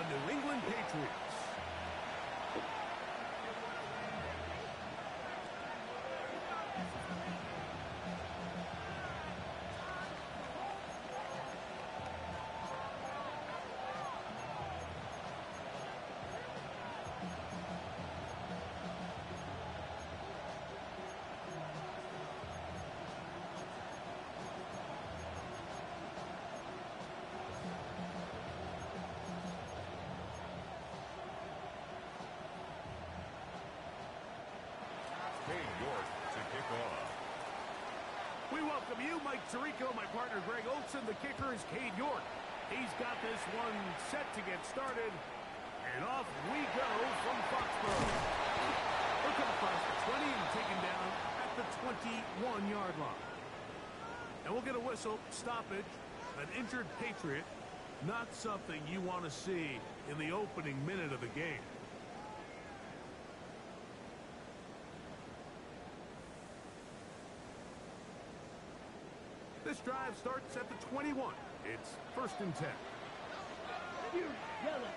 New England Patriots. We welcome you, Mike Tirico, my partner Greg Olson. The kicker is Cade York. He's got this one set to get started. And off we go from Foxborough. He'll come across the 20 and taken down at the 21-yard line. And we'll get a whistle, stoppage, an injured Patriot. Not something you want to see in the opening minute of the game. This drive starts at the 21. It's 1st and 10. Yellow.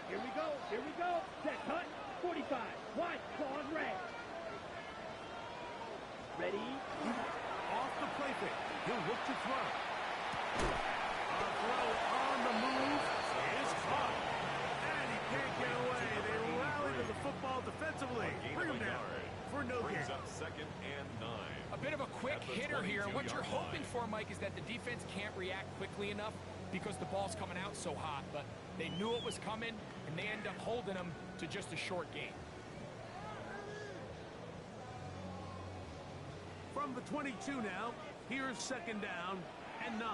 Here we go. Here we go. Set cut. 45. White. Claws red. Ready. Off the play fake. He'll look to throw. A throw on the move is caught. And he can't get away. They rally to the football defensively. Bring him down for no gain. Up 2nd and 9. A bit of a quick hitter here. What you're hoping for, Mike, is that the defense can't react quickly enough because the ball's coming out so hot. But they knew it was coming, and they end up holding them to just a short gain. From the 22 now, here's 2nd down and 9.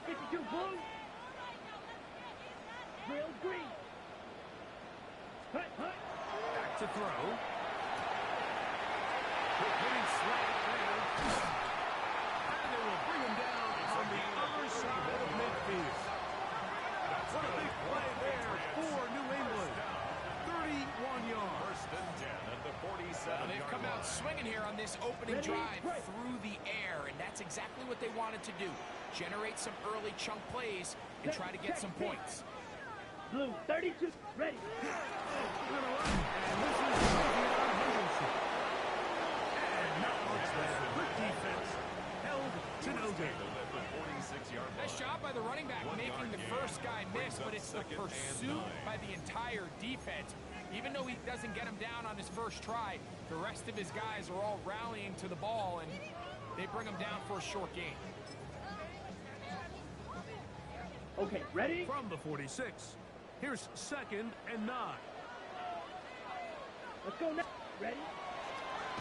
52 blue. Real green. Hut, hut. Back to throw. Hitting slant there. And they will bring him down on the other side of midfield. What a big play there for New England. 31 yards. 1st and 10 at the 47. They've come out swinging here on this opening drive through the air, and that's exactly what they wanted to do. Generate some early chunk plays and try to get some points. Blue, 32, ready. And this is Jamel Henderson. And not much there. Good defense. Held to no gain. Nice job by the running back making the first guy miss, but it's the pursuit by the entire defense. Even though he doesn't get him down on his first try, the rest of his guys are all rallying to the ball, and they bring him down for a short gain. Okay, ready? From the 46, here's 2nd and 9. Let's go now. Ready?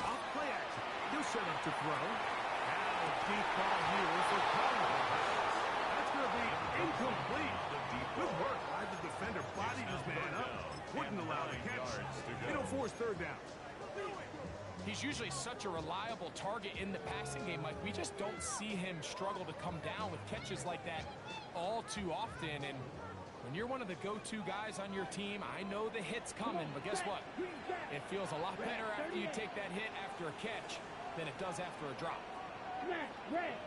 Off play action. He'll set up to throw. Now deep ball here for Collins. That's going to be incomplete. Good work by the defender. Bodied his man up. Wouldn't allow the catch. It'll force 3rd down. He's usually such a reliable target in the passing game, Mike. We just don't see him struggle to come down with catches like that all too often. And when you're one of the go-to guys on your team, I know the hit's coming, but guess what? It feels a lot better after you take that hit after a catch than it does after a drop. Red.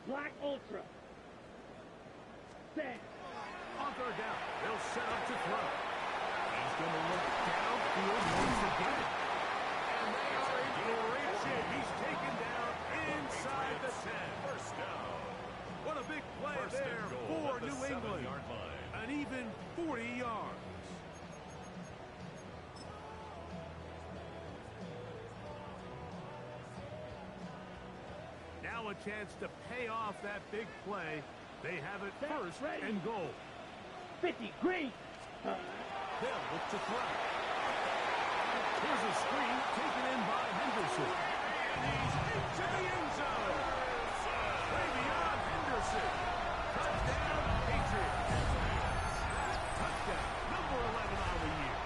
Black Ultra. Set. On 3rd down, they'll set up to throw. He's going to look downfield once again. And they are in great shape. He's taken down inside the 10. 1st down. What a big play there for New England. An even 40 yards. Now a chance to pay off that big play. They have it 1st and goal. 50, green. They'll look to throw. Here's a screen taken in by Henderson. And he's into the end zone. Way beyond Henderson. Touchdown, Patriots. Touchdown, number 11 on the year.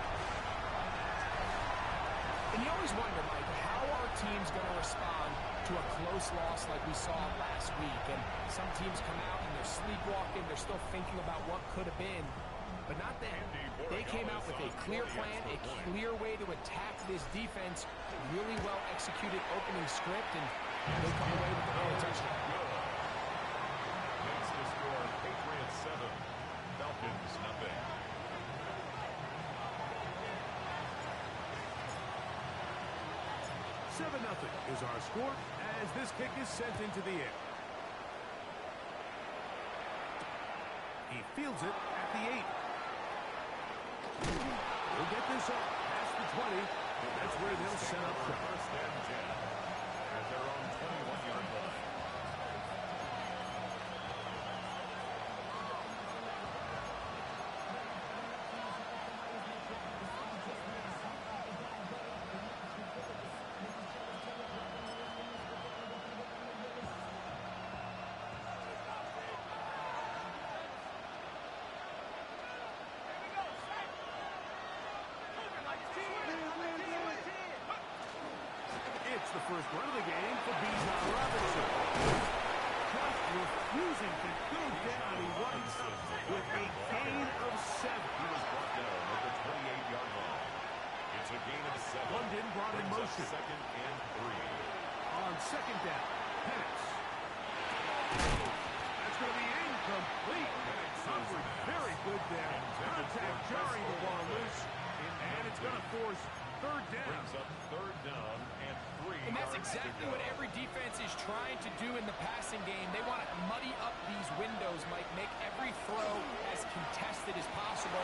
And you always wonder, Mike, how are teams going to respond to a close loss like we saw last week? And some teams come out and they're sleepwalking. They're still thinking about what could have been. But not them. They came out with a clear plan, a clear way to attack this defense, really well executed opening script, and they come away with the early touchdown. 7-0 is our score as this kick is sent into the air. He fields it at the 8. We'll get this up past the 20. That's where they'll set up shop. First and 10 at their own 21-yard line. It's the first run of the game for Bijan Robinson. Just refusing to go down. He winds up with a gain of 7. He was brought down at the 28-yard line. It's a gain of 7. London brought in Brings up motion. second and 3. On second down, Penix. That's going to be incomplete. Covered very good there. Contact jarring the ball loose. And it's going to force third down. Brings up third down and 3. And that's exactly what every defense is trying to do in the passing game. They want to muddy up these windows, Mike, make every throw as contested as possible.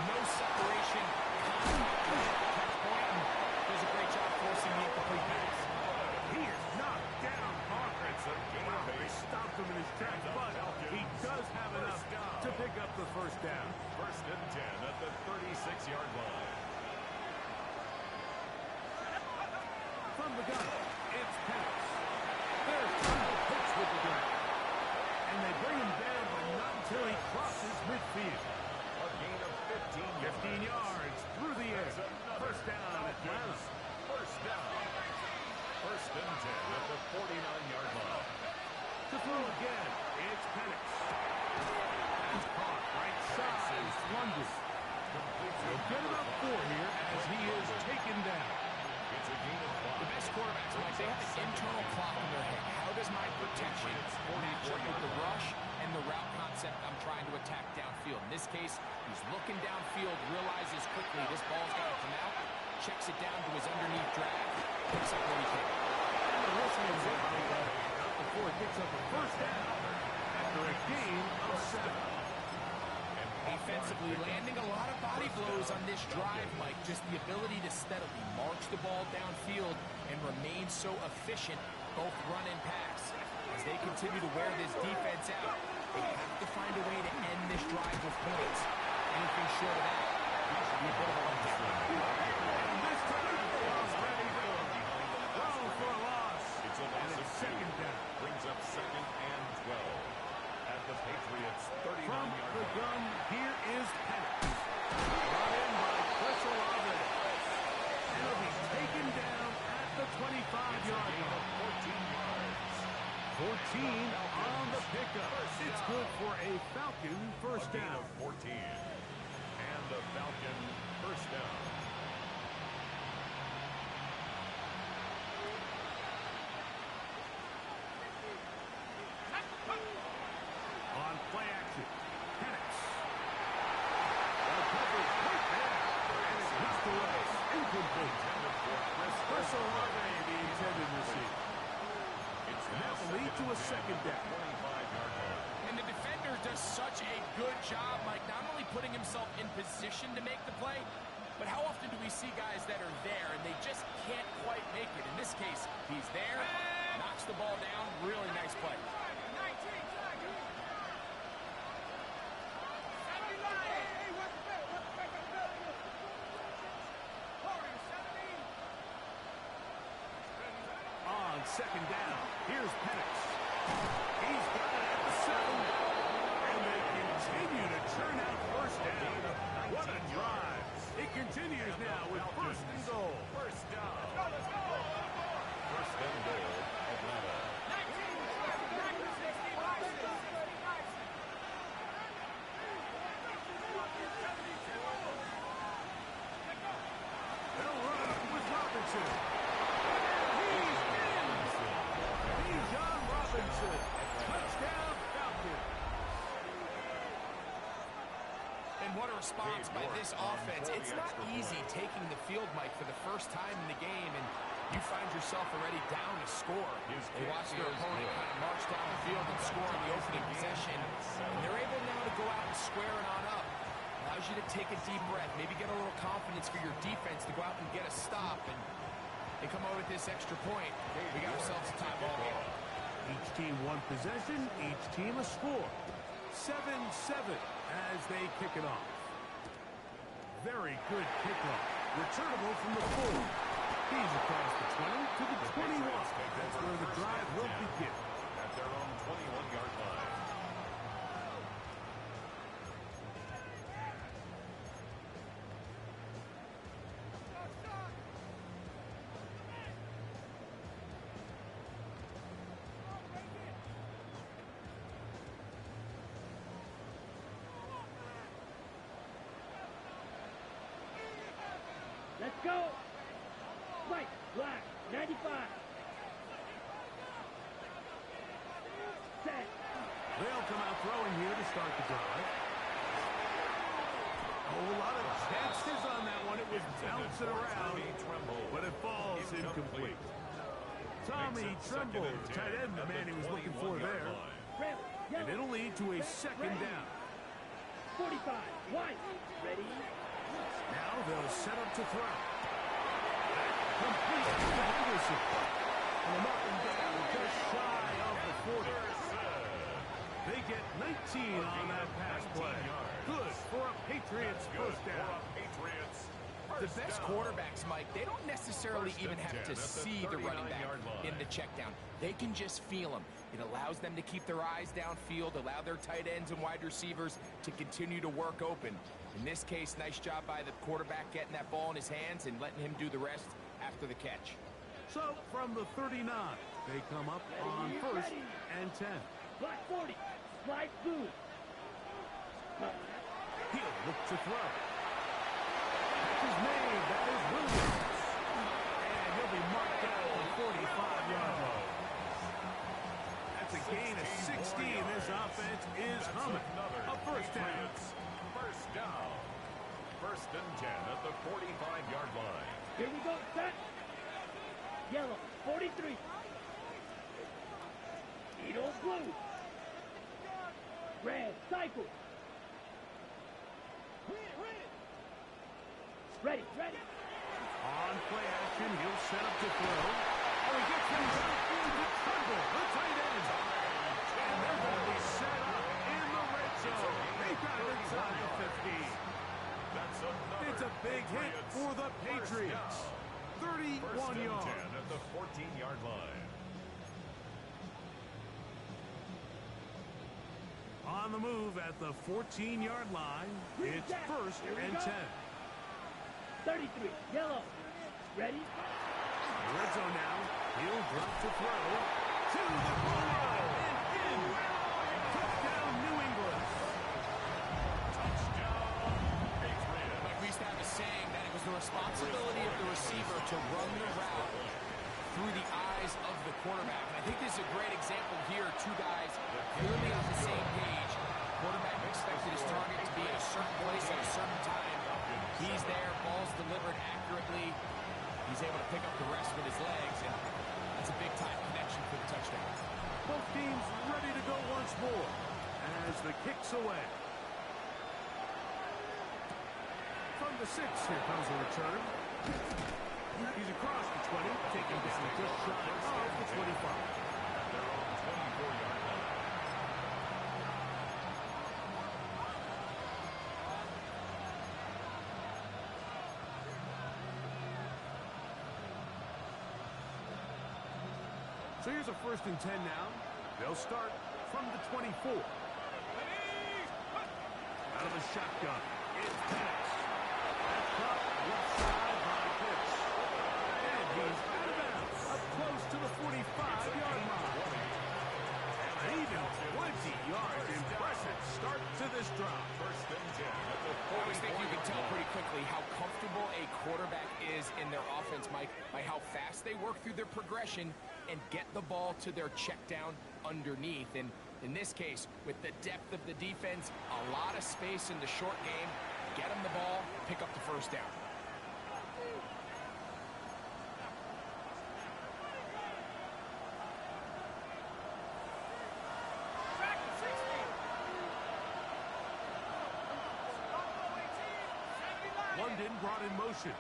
No separation. Catch point, and does a great job forcing the incomplete pass. He is knocked down hard. It's a gain of They 8. stopped him in his tracks, but he does have enough to pick up the first down. First and 10 at the 36-yard line. From the gun, it's Penix. There's time to pitch with the gun. And they bring him down, but not until he crosses midfield. A gain of 15 yards through the air. First down, Atlanta. First down. First and 10 at the 49-yard line. To throw again, it's Penix. He's caught right side, London. He'll get about 4 here as he is taken down. It's a gain of 5. The best quarterbacks, Mike, they have an internal clock in their head. How does my protection match up with the rush and the route concept I'm trying to attack downfield? In this case, he's looking downfield, realizes quickly this ball's got to come out, checks it down to his underneath drag, picks up what he can. And the whistle is out before he picks up a first down after a gain of 7. Defensively landing a lot of body blows on this drive, Mike. Just the ability to steadily march the ball downfield and remain so efficient, both run and pass. As they continue to wear this defense out, they have to find a way to end this drive with points. Anything short of that, it should be a bit of a letdown. And this time, the loss ready for him. Throw for a loss. It's a And loss of it's 2. second down. Brings up second and 12. At the Patriots' From 39-yard the line. gun, here is Penix. Brought in by Chris Olave. And he'll be taken down at the 25-yard line. 14 yards. 14 on the pickup. It's good for a Falcon first A gain down. of 14. And the Falcon first down. On play action, Penix. The coverage right there. And it hits the legs. Incomplete. Chris Olave, the intended receiver. It's And that will lead to a second down. 25-yard line. And the defender does such a good job, Mike, not only putting himself in position to make the play, but how often do we see guys that are there and they just can't quite make it? In this case, he's there, knocks the ball down, really nice play. On second down, here's Penix. He's got it at the 7. And they continue to churn out first down. What a drive. It continues now with first and goal. First down. First and goal, Atlanta. They'll run with Robinson. He's in. Bijan Robinson. Touchdown, Falcons. And what a response by this offense. It's not easy taking the field, Mike, for the first time in the game. And you find yourself already down to score. They watch their opponent kind of march down the field and score on the opening possession, and they're able now to go out and square it on up. Allows you to take a deep breath, maybe get a little confidence for your defense to go out and get a stop, and they come out with this extra point. We got ourselves a tie ball game. Each team one possession, each team a score. 7-7 as they kick it off. Very good kickoff. Returnable from the 4. He's across the 20 to the 21. That's where the drive will begin. At their own 21-yard line. Let's go. White, black, 95. Set. They'll come out throwing here to start the drive. A lot of chances on that one. It was bouncing around, but it falls incomplete. Tommy Tremble, tight end, the man he was looking for there. Red, And yellow, it'll lead to a second down. 45. White. Ready. Now they'll set up to throw. Complete to Henderson. And a knock him down just shy of the 40. They get 19 on that pass play. Good for a Patriots first down. The best quarterbacks, Mike, they don't necessarily even have to see the running back in the check down. They can just feel him. It allows them to keep their eyes downfield, allow their tight ends and wide receivers to continue to work open. In this case, nice job by the quarterback getting that ball in his hands and letting him do the rest after the catch. So from the 39, they come up on first and 10. Black 40. Slide blue. He'll look to throw. Catch is made. That is Williams. And he'll be marked down for 45 yards. That's a gain of 16. This offense is humming. A first down. First down. First and 10 at the 45-yard line. Here we go. Set. Yellow. 43. Edo blue. Red. Cycle. Ready. Ready. On play action, he'll set up to throw. Oh, he gets him downfield to Tremble, the tight end. And they're going to be set up in the red zone. They got it inside the 15. It's a big hit for the Patriots. 31 yards. At the 14-yard line. On the move at the 14-yard line, it's first and 10. 33. Yellow. Ready. Red zone now. He'll drop to throw. To the goal line and in. Touchdown, New England. Touchdown, Patriots. Like we used to have a saying that it was the responsibility of the receiver to run the route through the eyes of the quarterback. And I think this is a great example here. Two guys clearly on the same page. Quarterback expected his target to be in a certain place at a certain time. He's there, ball's delivered accurately. He's able to pick up the rest with his legs, and that's a big-time connection for the touchdown. Both teams ready to go once more as the kick's away. From the 6, here comes a return. He's across the 20, taking down just shy of the 25. At their own 24-yard line. So here's a first and 10 now. They'll start from the 24. Out of the shotgun, it's Penix. That's caught left side by Pitts. And he's out of bounds, up close to the 45-yard line. An even 20 yards. Impressive start to this drive. First and 10 at the I always think you can tell 44-yard line. pretty quickly how comfortable a quarterback is in their offense, Mike, by how fast they work through their progression and get the ball to their check down underneath. And in this case, with the depth of the defense, a lot of space in the short game, get them the ball, pick up the first down. turned in, brought in motion.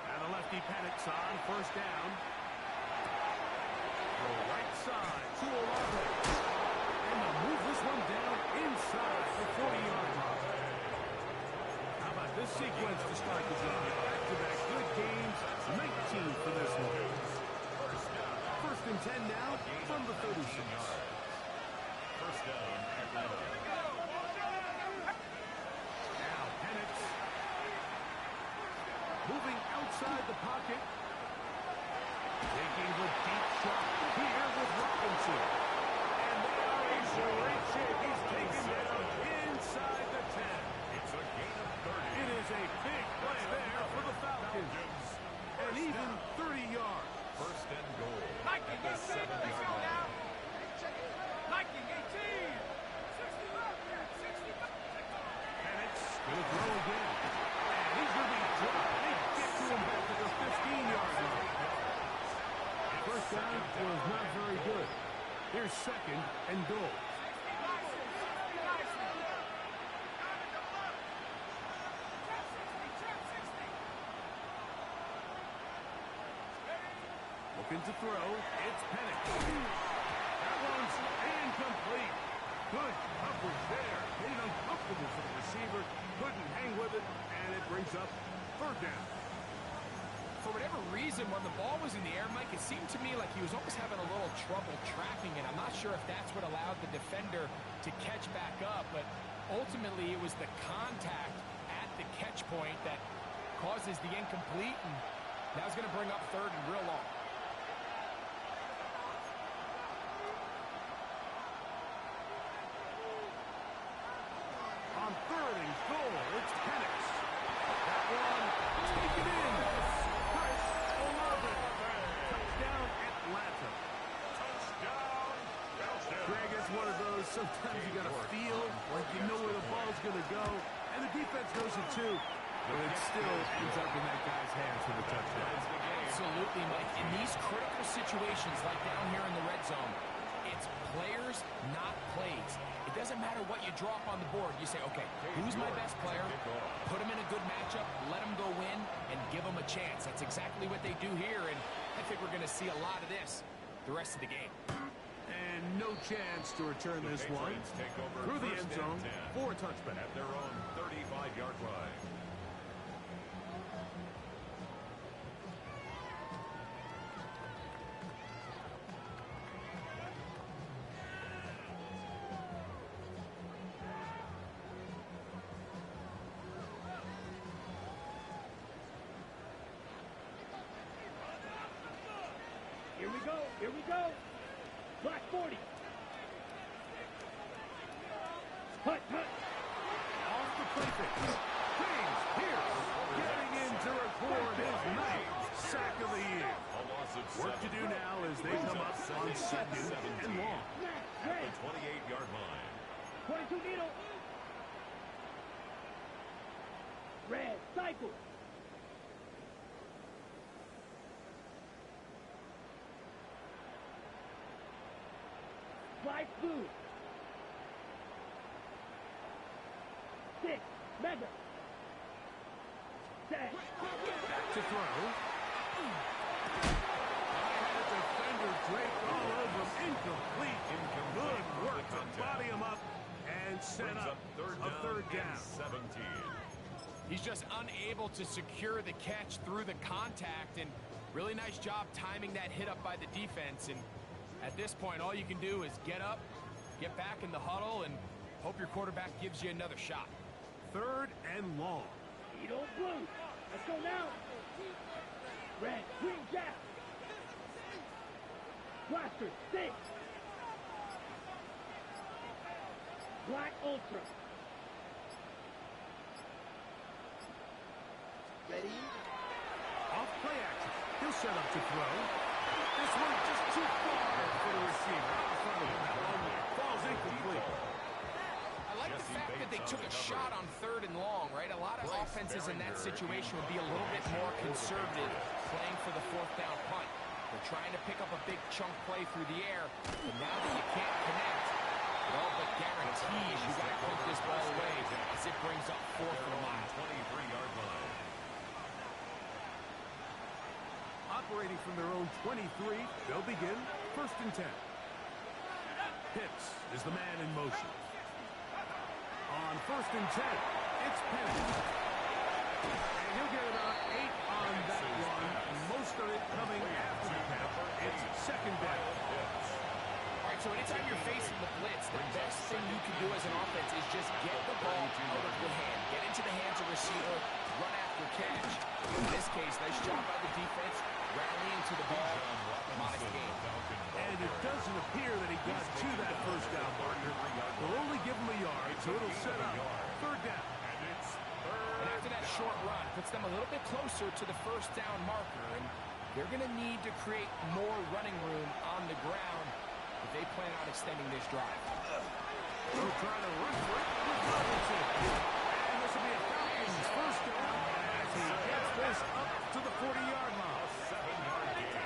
And the lefty panics on first down. The right side to Olave. And they'll move this one down inside the 40-yard line. How about this sequence to start the drive? Back-to-back good games. 19 for this one. First and 10 now from the 36. First down, Atlanta. Now Penix moving outside the pocket. Taking the deep shot here with Robinson. And they are in great shape. He's taken down inside the 10. It's a gain of 30. It is a big play there for the Falcons. And even 30 yards. First and goal. Viking 18, let's go now. Viking 18. Penix will throw again. And he's going to be dropped. They get to him back at the 15-yard line. First down was not very good. Here's second and goal. Looking to throw. It's Penix. That one's incomplete. Good coverage there. Made it uncomfortable for the receiver. Couldn't hang with it, and it brings up third down. For whatever reason, when the ball was in the air, Mike, it seemed to me like he was almost having a little trouble tracking it. I'm not sure if that's what allowed the defender to catch back up, but ultimately it was the contact at the catch point that causes the incomplete, and now it's going to bring up third and real long. On third and goal, it's Penix. That one taken in. Chris Olave. Touchdown, Atlanta. Greg, it's one of those, sometimes you got to feel like you know where the ball's going to go, and the defense knows it too, but it still ends up in that guy's hands for the touchdown. Absolutely, Mike. In these critical situations, like down here in the red zone, it's players, not plays. It doesn't matter what you draw up on the board. You say, okay, who's my best player? Put him in a good matchup, let him go win, and give him a chance. That's exactly what they do here, and I think we're going to see a lot of this the rest of the game. And no chance to return this one through the end zone for a touchback. At their own 35-yard line. Here we go. Here we go. Black 40. Hut, hut. Off the play fix. James Pierce getting in to record his ninth sack of the year. Work to do now as they come up on second and long. At the 28-yard line. 22 needle. Red, cycle. Black blue. 6, mega. 10. Back to throw. The defender draped all over him. Incomplete. Good work to body him up and set up a third down. 17. He's just unable to secure the catch through the contact, and really nice job timing that hit up by the defense. And at this point, all you can do is get up, get back in the huddle, and hope your quarterback gives you another shot. Third and long. Edo blue. Let's go now. Red, green jack. Blaster, 6. Black ultra. Ready? Off play action. He'll set up to throw. This one just too far for the receiver. Out in front of him. That one falls incomplete. I like the fact that they took a shot on third and long, right? A lot of offenses in that situation would be a little bit more conservative playing for the fourth down punt. They're trying to pick up a big chunk play through the air, but now that you can't connect, it all but guarantees you got to put this ball away as it brings up fourth and long. and 10. Pitts is the man in motion. On 1st and 10, it's Penix. And he'll get about 8 on that run. Most of it coming after the catch. It's 2nd down. All right, so anytime you're facing the blitz, the best thing you can do as an offense is just get the ball out of your hand. Get into the hands of receiver, run after catch. In this case, nice job by the defense, rallying to the ball. Modest game. And it doesn't appear that he got to that 1st down marker. They'll only give him a yard, so it'll set up 3rd down. And after that short run, puts them a little bit closer to the 1st down marker. And they're going to need to create more running room on the ground if they plan on extending this drive. They'll try to run for it with Robinson. And this will be a Falcons 1st down as he gets this up to the 40-yard line. A 7-yard gain.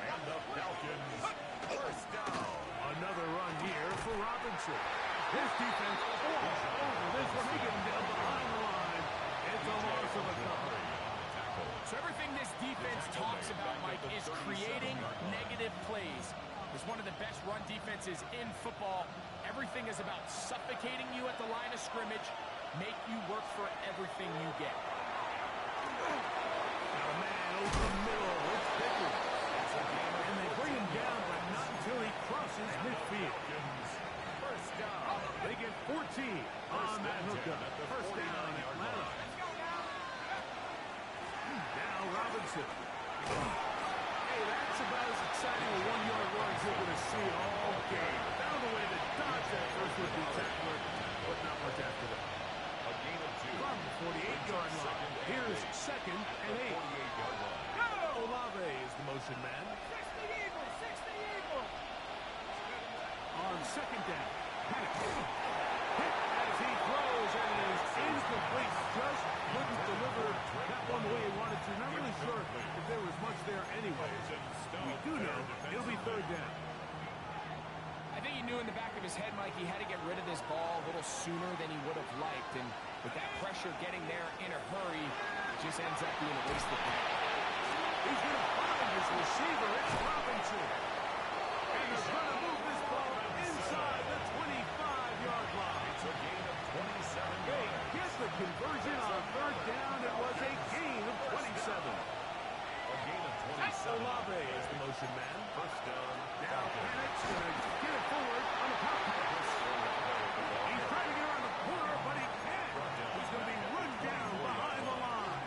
And the Falcons 1st down. Another run here for Robinson. His defense over this one. They get him down behind the line. It's a loss of a couple. So everything this defense talks about, Mike, is creating negative plays. It's one of the best run defenses in football. Everything is about suffocating you at the line of scrimmage, make you work for everything you get. Got a man over the middle. It's Pickens. And they bring him down, but not until he crosses midfield. 1st down. They get 14 on that hookup. 1st down, Atlanta. Now Robinson. Hey, that's about as exciting a 1-yard run as you're going to see all game. Found a way to dodge that first would-be tackler, but not much after that. A gain of 2. From the 48-yard line, here's 2nd and 8. 48-yard line. Olave is the motion man. 60 Eagles, 60 Eagles. On 2nd down, Penix. Hit as he throws, and it is incomplete. Just couldn't deliver that one the way he wanted to. Not really sure if there was much there anyways. We do know it'll be 3rd down. I think he knew in the back of his head, Mike, he had to get rid of this ball a little sooner than he would have liked. And with that pressure getting there in a hurry, it just ends up being a wasted play. He's going to find his receiver. It's Robinson. And he's going to move this ball inside the 25-yard line. It's a gain of 27 They yards. get the conversion on 3rd down. It was a gain of 27. A gain of 27. Olave is the motion man. 1st down. Now Penix going to get it forward on the pop pass. He's trying to get around the corner, but he can't. He's going to be run down behind the line.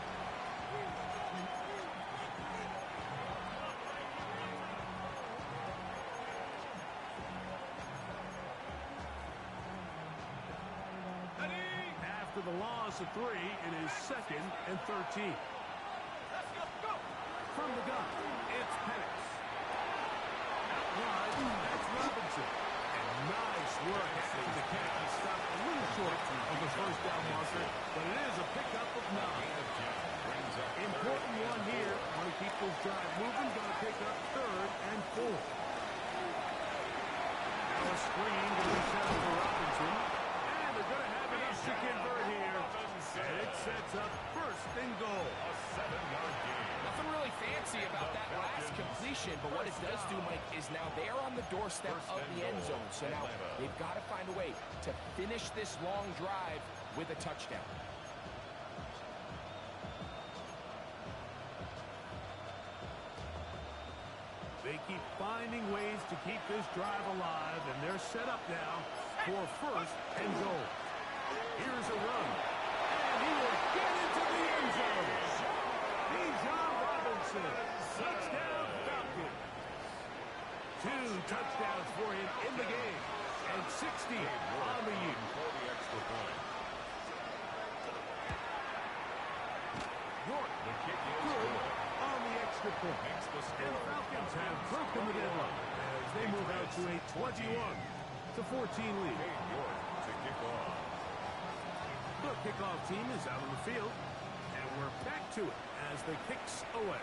After the loss of 3, it is 2nd and 13. Let's go. From the gun, it's Penix. Out wide, that's Robinson. And nice work after the catch. He stopped a little short of the 1st down marker, but it is a pickup of 9. Important one here. Want to keep this drive moving. Going to pick up 3rd and 4. Now a screen to be set up for Robinson. And they're going to have enough to convert here. And it sets up 1st and goal. A 7-yard gain. Nothing really fancy about that last completion, but what it does do, Mike, is now they're on the doorstep of the end zone. So now they've got to find a way to finish this long drive with a touchdown. They keep finding ways to keep this drive alive, and they're set up now for 1st and goal. Here's a run, and he will get into the end zone. Bijan Robinson, touchdown Falcons. 2 touchdowns for him in the game, and 60 on the year. For the extra point. York, The kick is good good. on the extra point. Makes the And score. the Falcons have broken the deadline as they move out to a 21-14 lead. Cade York to kick off. The kickoff team is out on the field, and we're back to it as the kicks away.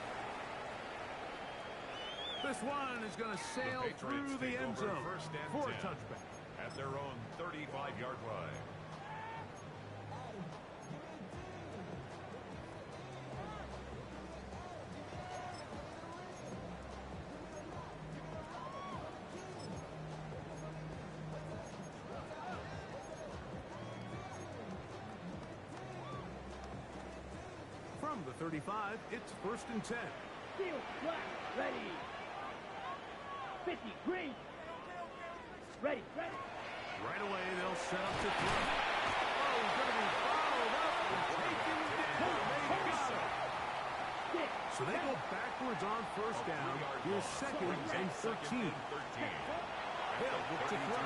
This one is going to sail The Patriots through the take end over zone 1st and for a 10 touchback. at their own 35-yard line. the 35, it's 1st and 10. Field flat. Ready. 50. Green. Ready. Right away, they'll set up to throw. Oh, he's going to be followed up and taken down. They got him. So they go backwards on 1st down. Here's 2nd and 13. Hill with the throw.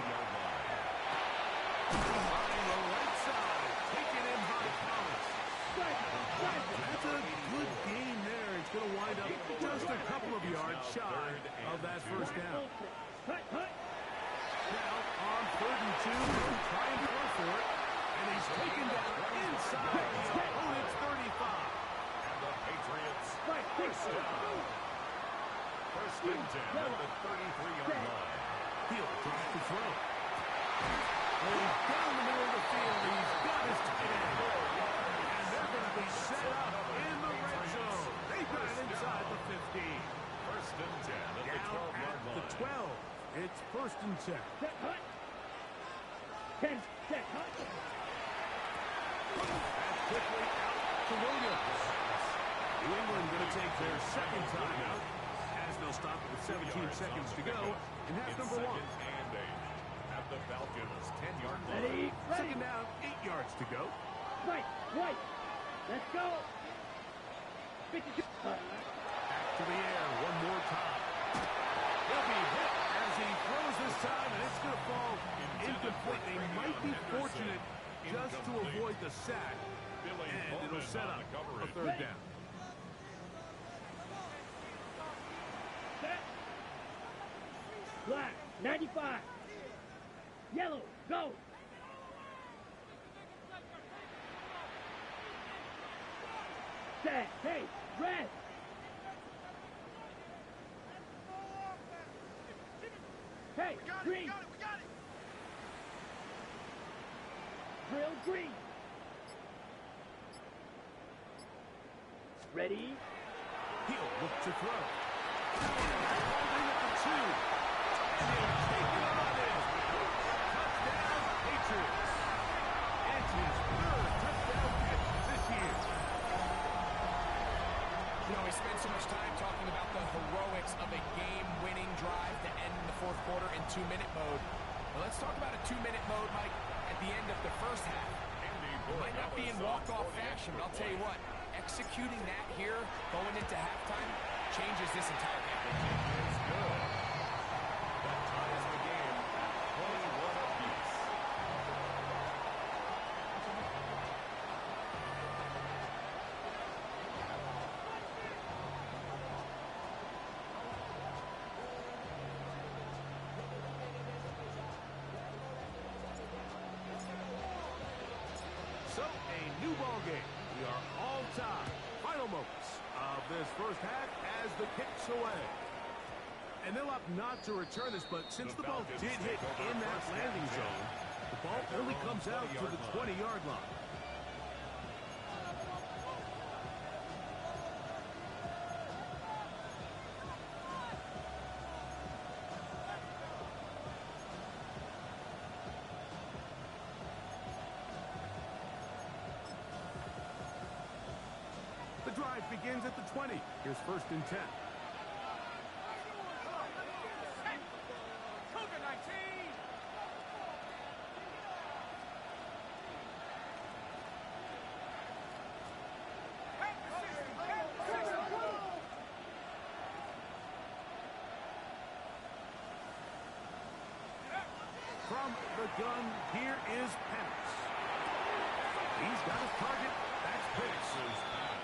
On the right side, taken in by Collins. That's a good game there. It's going to wind up just a couple of yards shy of that 1st down. Now on 3rd and 2, he'll try and go for it. And he's taken down inside the opponent's 35. And the Patriots first down. 1st and 10 at the 33-yard line. He'll try to throw. He's down the middle of the field. He's got his tight end. And they're going to be set up in the red zone. They got it inside the 15. 1st and 10 at the Down 12-yard at the line. 12. It's 1st and 10. Set hut. 10. Set hut. And quickly out to Williams. New England going to take their 2nd timeout as they'll stop it with 17 seconds to go in half number 1. 2nd and 8 at the Falcons' 10-yard line. Ready. 2nd down, 8 yards to go. Right. Let's go. 52. Back to the air one more time. He'll be hit as he throws this time, and it's going to fall incomplete. They might be fortunate just to avoid the sack, and it'll set up a 3rd down. Set. Black. 95. Yellow. Go. Set. Hey. Red. Hey. Green. We got it. Drill green. Ready. He'll look to throw. Holding at the 2. And he'll take it on in. Touchdown, Patriots. And his 3rd touchdown catch this year. You know, we spent so much time talking about the heroics of a game-winning drive to end the 4th quarter in 2-minute mode. Well, let's talk about a 2-minute mode, Mike, at the end of the 1st half. It might not be in walk-off fashion, but I'll tell you what, executing that here, going into halftime, changes this entire game. It's good. That ties the game at 21 apiece. So, a new ball game. We are all tied. Final moments of this 1st half as the kick's away. And they'll opt not to return this, but since the ball did hit in that landing zone, the ball only comes out to the 20-yard line. The drive begins at the 20. Here's 1st and 10. Cougar 19. From the gun, here is Penix. He's got his target. That's Penix.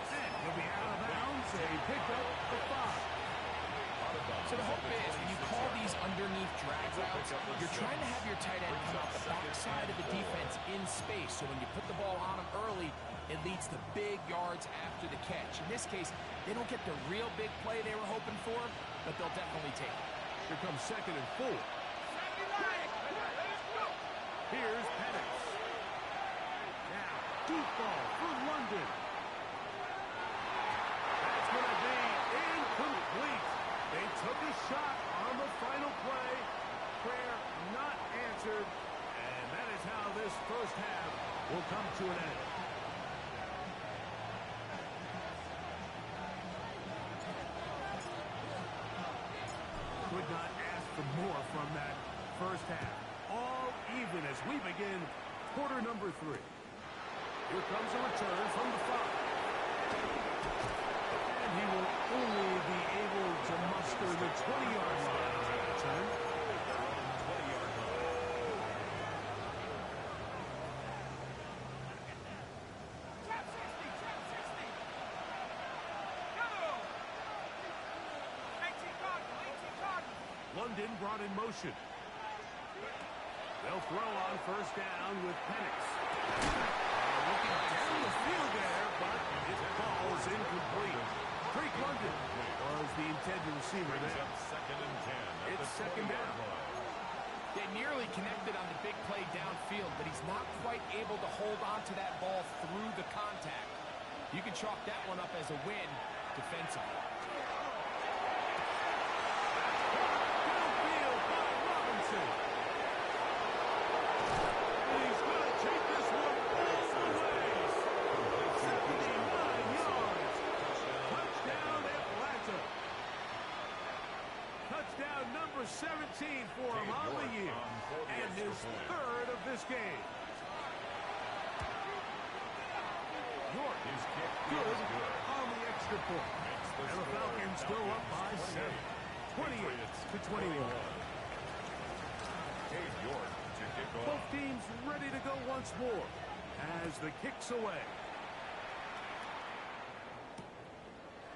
And he'll be out of bounds. A pickup of 5. So the hope is when you call these underneath drag routes, you're trying to have your tight end come out the backside of the defense in space. So when you put the ball on him early, it leads to big yards after the catch. In this case, they don't get the real big play they were hoping for, but they'll definitely take it. Here comes 2nd and 4. Here's Penix. Now, deep ball for London. That's going to be incomplete. They took a shot on the final play. Prayer not answered. And that is how this 1st half will come to an end. for more from that first half. All even as we begin quarter number 3. Here comes a return from the 5. And he will only be able to muster the 20-yard line on that return. London brought in motion. They'll throw on first down with Penix. Looking down the field there, but his ball's incomplete. Drake London was the intended receiver there. It's second down. They nearly connected on the big play downfield, but he's not quite able to hold on to that ball through the contact. You can chalk that one up as a win defensively. Downfield by Robinson. And he's going to take this one all the way. 79 yards. Touchdown Atlanta. Touchdown number 17 for him on the year. And his third of this game. York is good on the extra point. And the Falcons go up by 7. 28-21. Both teams ready to go once more as the kick's away.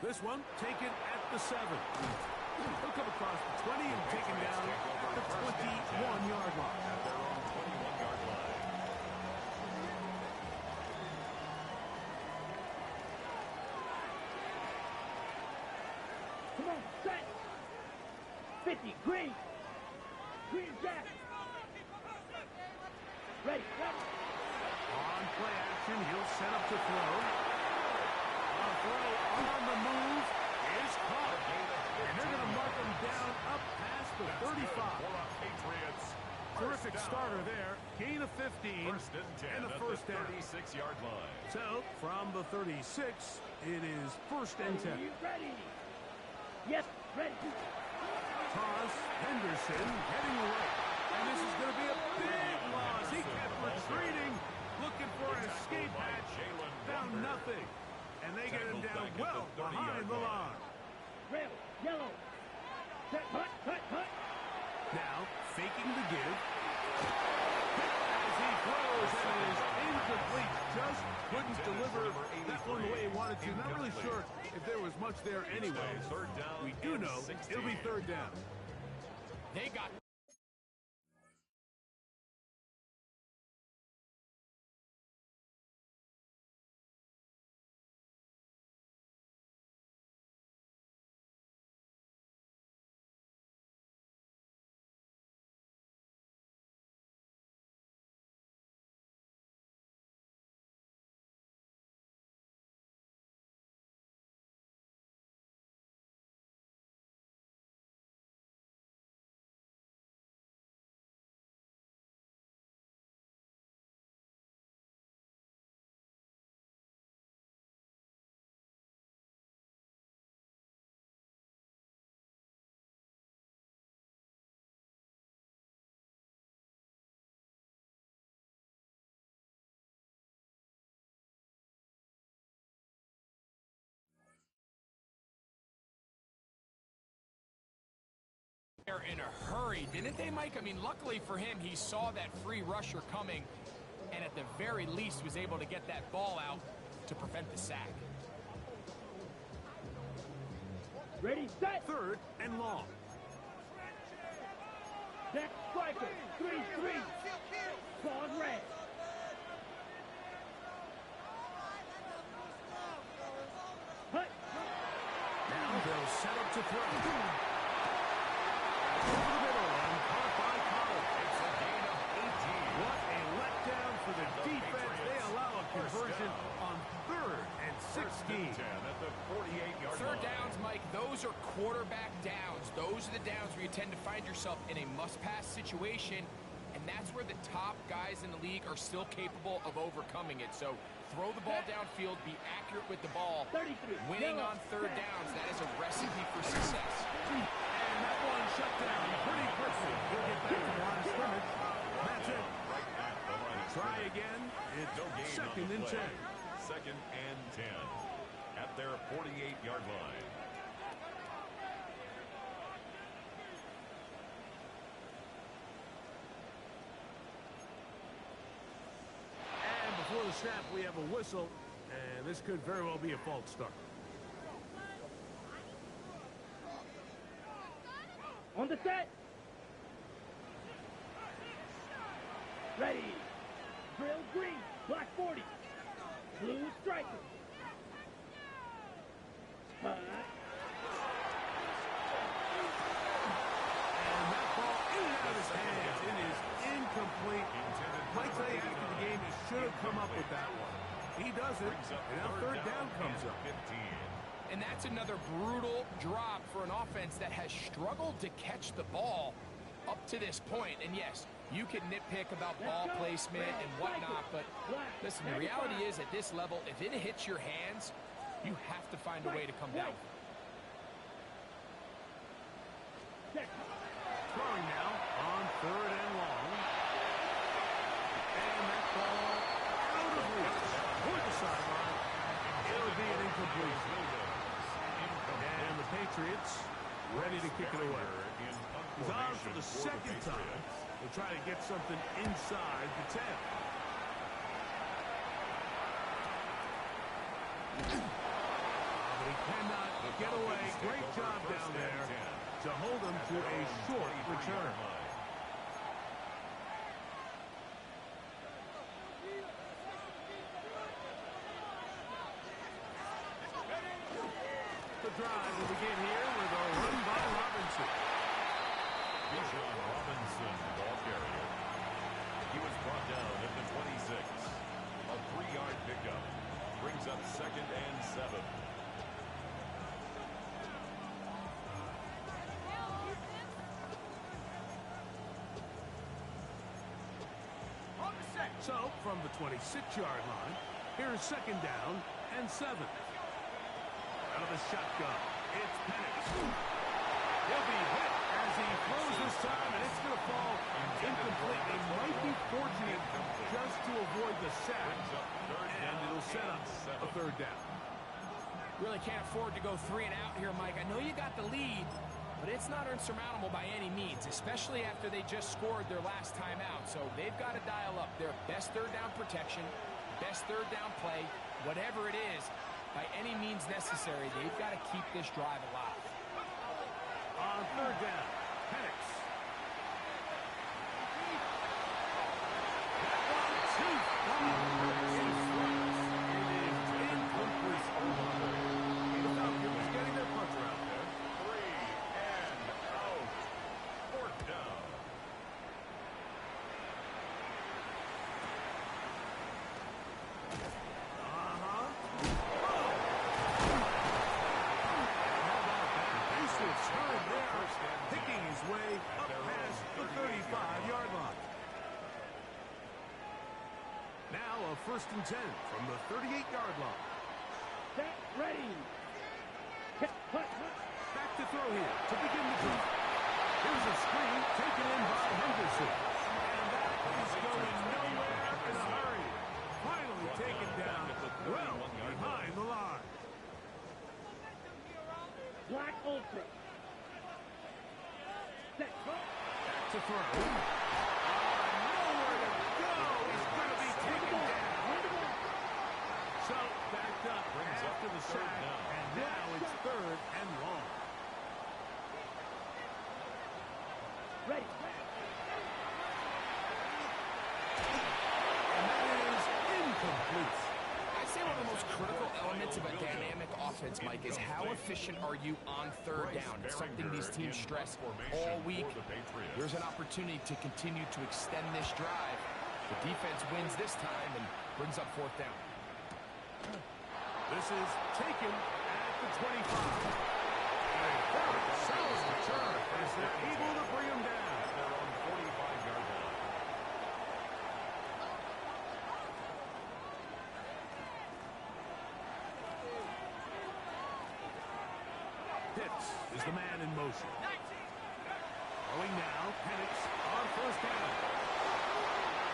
This one taken at the 7. He'll come across the 20 and taken down at the 21-yard line. At their own 21-yard line. Come on, set. 50, green. Green jack. Ready, ready. On play action, he'll set up to throw. A throw on the move is caught. And they're going to mark him down up past the 35. Terrific starter there. Gain of 15 and a first down. 36-yard line. So, from the 36, it is first and 10. Ready. Yes, ready. Toss, Henderson heading away. And this is going to be a big loss. He kept retreating, looking for an escape hatch. Found nothing. And they get him down well behind the line. Red, yellow. Set, hut, hut, hut. Now, faking the give. As he throws, and it is incomplete. Just couldn't deliver that one the way he wanted to. Not really sure if there was much there anyway. We do know it'll be third down. They got... in a hurry, didn't they, Mike? I mean, luckily for him, he saw that free rusher coming and at the very least was able to get that ball out to prevent the sack. Ready, set. Third and long. Next striker. 3-3. Ball red. Hut. Now they'll set up to throw. Over the middle and caught by Collins. It's a gain of 18. What a letdown for the defense. They allow a conversion on 3rd and 16. At the 48-yard Third line. downs, Mike, those are quarterback downs. Those are the downs where you tend to find yourself in a must-pass situation, and that's where the top guys in the league are still capable of overcoming it. So throw the ball downfield, be accurate with the ball. 33. Winning on third downs, that is a recipe for success. And that one shut down pretty quickly. He'll get back to the line of scrimmage. That's it. Right at the line of Try scrimmage. again. It's No gain on second the and play. 10. Second and 10 at their 48-yard line. And before the snap, we have a whistle, and this could very well be a false start. On the set. Ready. Drill green. Black 40. Blue striker. Spot. And that ball in and out of his hands. It is incomplete. Might say after the game, he should have come up with that one. He doesn't, and now third down comes up. 15. And that's another brutal drop for an offense that has struggled to catch the ball up to this point. And yes, you can nitpick about ball placement and whatnot, but listen, the reality is at this level, if it hits your hands, you have to find a way to come down. Throwing now on third and long. And that ball out of reach toward the sideline. It'll be an incompletion. And the Patriots ready to kick it away. He's on for the second time. They'll try to get something inside the 10. But he cannot get away. Great job down there to hold him to a short return. The drive will begin here with a run by Robinson. Bijan Robinson, ball carrier. He was brought down at the 26. A 3-yard pickup. Brings up second and 7. So, from the 26-yard line, here's second down and 7. Out of the shotgun, it's Penix. He'll be hit as he throws this time, and it's going to fall incomplete. They might be fortunate just to avoid the sack, and it'll set up a third down. Really can't afford to go 3 and out here, Mike. I know you got the lead, but it's not insurmountable by any means, especially after they just scored their last time out. So they've got to dial up their best third down protection, best third down play, whatever it is, by any means necessary. They've got to keep this drive alive. On third down, Penix. That one, too far. It is incomplete. The Falcons getting their puncher out there. 3 and out. Fourth down. Picking his way up past the 35-yard line. Now a first and 10 from the 38-yard line. Set. Ready. Back to throw here to begin the drive. Here's a screen taken in by Henderson. And that is going nowhere in a hurry. Finally taken down well behind the line. Black Ultra. Set. Back to throw. Nowhere to go. He's going to be taken down. So backed up after the sack, and now it's third and long. Ready. And that is incomplete. I'd say one of the most critical elements of a dynamic offense, Mike, is how efficient are you on third down? It's something these teams stress all week. There's an opportunity to continue to extend this drive. The defense wins this time and brings up fourth down. This is taken at the 25. A very solid return as they're able to bring him down. They're on 45-yard line. Pitts is the man in motion. Going now, Penix on first down.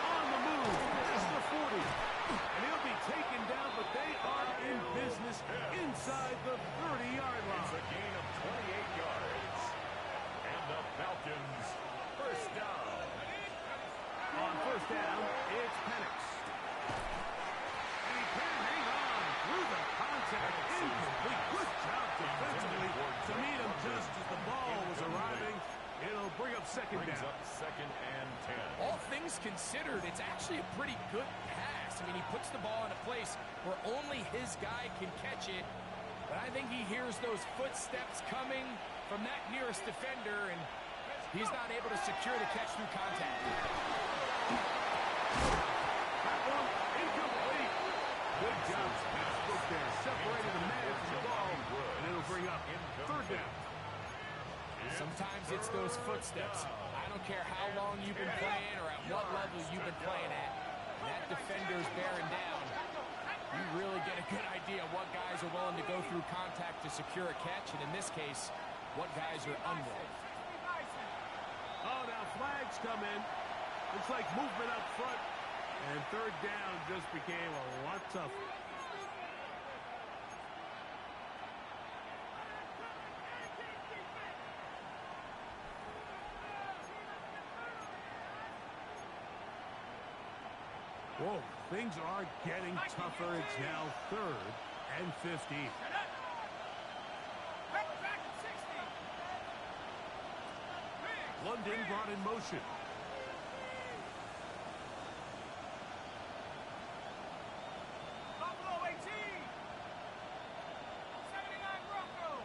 On the move, past the 40. And he'll be taken down, but they are in business inside the 30-yard line. It's a gain of 28 yards. And the Falcons, first down. On first down, it's Penix. And he can hang on through the contact. Incomplete. Good job defensively to meet him just as the ball was arriving. It'll bring up second down. Brings up second and 10. All things considered, it's actually a pretty good pass. I mean, he puts the ball in a place where only his guy can catch it. But I think he hears those footsteps coming from that nearest defender, and he's not able to secure the catch through contact. That one incomplete. Good job, Spacebook there. Separated the man from the ball, and it'll bring up third down. Sometimes it's those footsteps. I don't care how long you've been playing or at what level you've been playing at. When that defender's bearing down, you really get a good idea of what guys are willing to go through contact to secure a catch, and in this case, what guys are unwilling. Oh, now flags come in. Looks like movement up front. And third down just became a lot tougher. Whoa, things are getting tougher. It's now 3rd and 15. London brought in motion. Buffalo 18. 79 Bronco.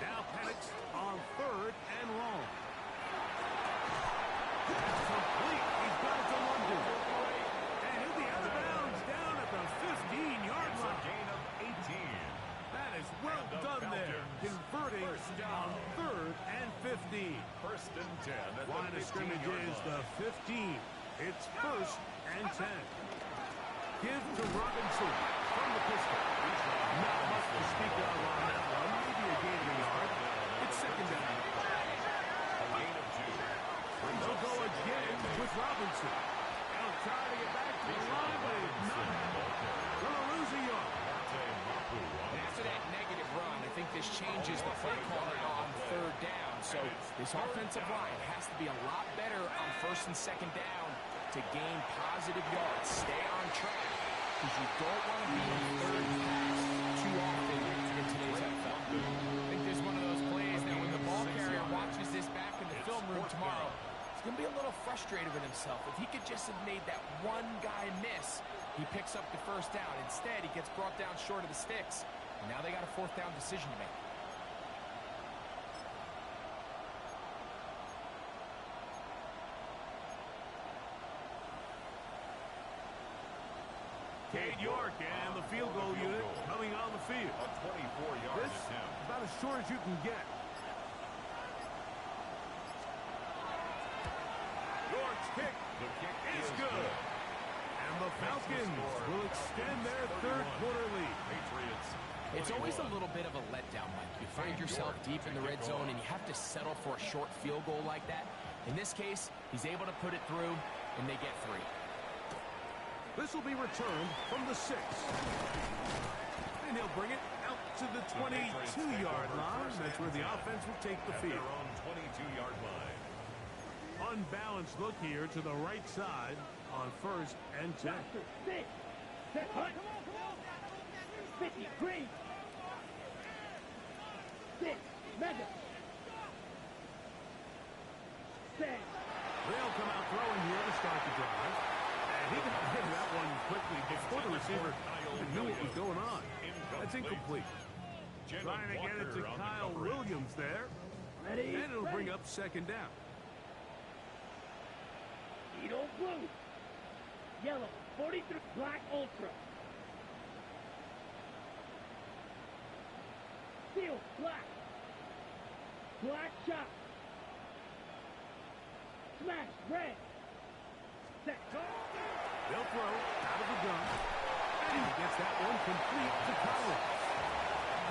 Now Penix on 3rd and long. That's complete. He's got it to London. And he'll be out of bounds down at the 15-yard It's a line. gain of 18. That is well done there. Converting on 3rd and 15. First and 10 at Line the of scrimmage 15-yard is line. the 15. It's 1st and 10. Give to Robinson from the pistol. Not much to speak of on that one. Maybe a gain of a yard. It's second down. A gain of 2. Brings They'll up go second again and 10. with Robinson. They'll try to get back to the line, but it's not. Going to lose a yard. And after that negative run, I think this changes the play calling on 3rd down. So this offensive line has to be a lot better on 1st and 2nd down to gain positive yards. Stay on track, because you don't want to be in 3rd pass too often in today's NFL. I think there's one of those plays that when the ball carrier watches this back in the film room tomorrow, he's going to be a little frustrated with himself. If he could just have made that one guy miss, he picks up the 1st down. Instead, he gets brought down short of the sticks. And now they got a 4th down decision to make. Cade York and the field goal unit coming on the field. A 24-yard This attempt. about as short as you can get. York's kick The kick is is good. And the Falcons will extend their 3rd quarter lead. Patriots. It's always a little bit of a letdown, Mike. You find yourself deep in the red zone, and you have to settle for a short field goal like that. In this case, he's able to put it through, and they get 3. This will be returned from the 6. And he'll bring it out to the 22-yard line. That's where the offense will take the At field. their own 22-yard line. Unbalanced look here to the right side on 1st and 10. Master, 6. Set hunt. 50, green. 6, mega. 7. They'll come out throwing here to start the drive. And he got rid of that one quickly before the receiver even knew what was going on. That's incomplete. Trying to get it to Kyle Williams there. Ready? And it'll bring ready. up 2nd down. Edo blue. Yellow, 43. Black ultra. Steel, black. Black shot. Smash, red. Set. They'll throw out of the gun. And He gets that one complete to Collins.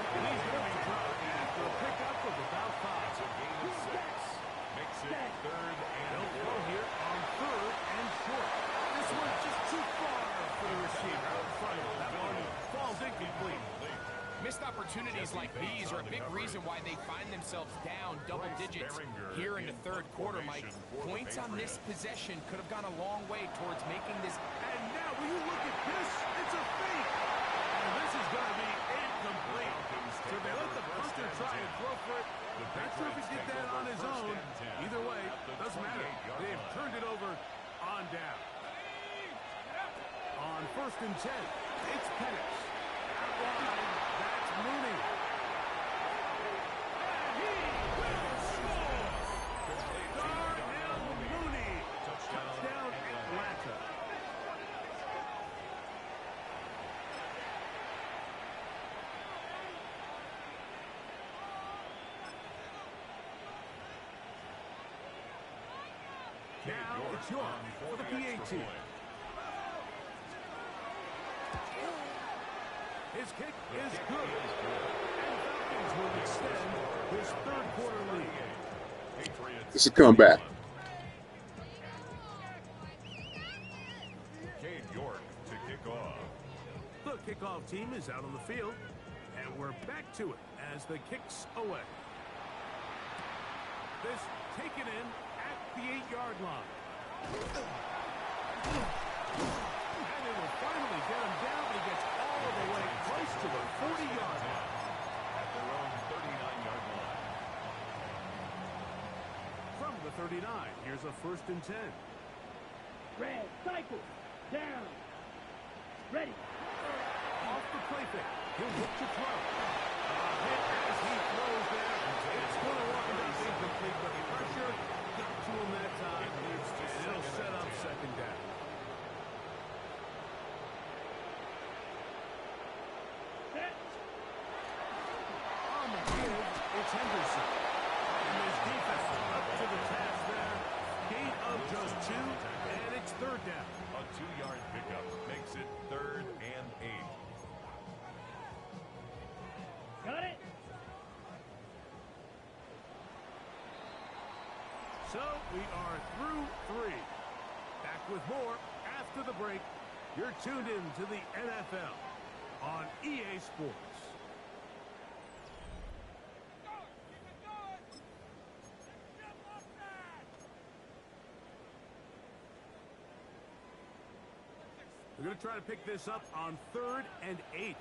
And he's going to be dropped after a pickup of about 5. It's a gain of 6. Makes it third and They'll throw here on third and short. This one's just too far for the receiver out in front of him. That one falls incomplete. Missed opportunities like these are a big reason why they find themselves down double digits here in the third quarter, Mike. Points on this possession could have gone a long way towards making this. And now, will you look at this? It's a fake. And this is going to be incomplete. So they let the punter try and throw for it. Not sure if he did that on his own. Either way, doesn't matter. They've turned it over on down. On 1st and 10, it's Penix. Out wide, that's Mooney. And he will score! Darnell Mooney. Touchdown Atlanta. Now it's York for the PA team. His kick is good. And Falcons will extend his third quarter lead. It's a comeback. Cade York to kick off. The kickoff team is out on the field, and we're back to it as the kick's away. This taken in at the 8-yard line. And it will finally get him down. He gets all the way close to the 40-yard line. At their own 39-yard line. From the 39, here's a 1st and 10. Red, cycle, down. Ready. Off the play fake. He'll look to throw. Hit as he throws there. It's going to wind up incomplete, but the pressure got to him that time. And it'll set up 2nd down. Set. On the field, it's Henderson. And his defense up to the task there. Gain of just 2, and it's 3rd down. A 2-yard pickup makes it 3rd and 8. Got it. So we are through 3. Back with more after the break. You're tuned in to the NFL on EA Sports. We're going to try to pick this up on 3rd and 8.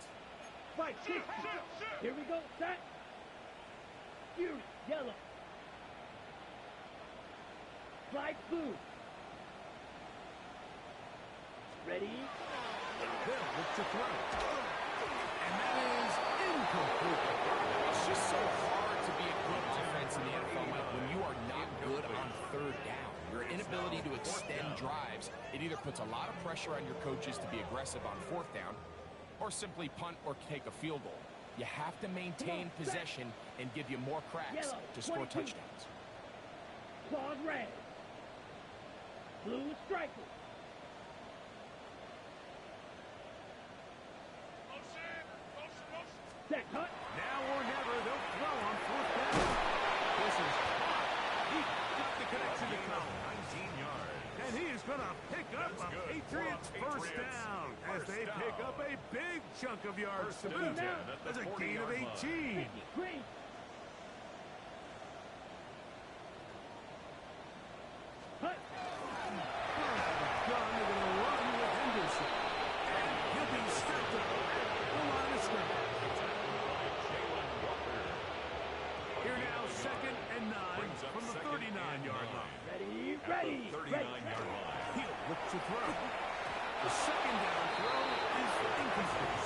Fight, shoot. Here we go, set. Fury, yellow. Flag blue. Ready. They'll look to throw. And that is incomplete. It's just so hard to be a good offense in the NFL, Mike, when you are not good on 3rd down. Your inability to extend drives, it either puts a lot of pressure on your coaches to be aggressive on 4th down or simply punt or take a field goal. You have to maintain possession and give you more cracks to score touchdowns. Claws red. Blue striker. Set, cut. Now or never, they'll throw on 4th down. This is hot. He got the connection to Collins. 19 yards. And he is going to pick up a Patriots first down as they pick up a big chunk of yards to boot. That's a gain of 18. Green. Cut. Gun, they're going to run with Henderson. And he'll be stepped up at the line of scrimmage. Here now, 2nd and 9 from the 39-yard line. Ready, At ready, the ready. 39-yard line. He'll look to throw. The 2nd down throw is incomplete.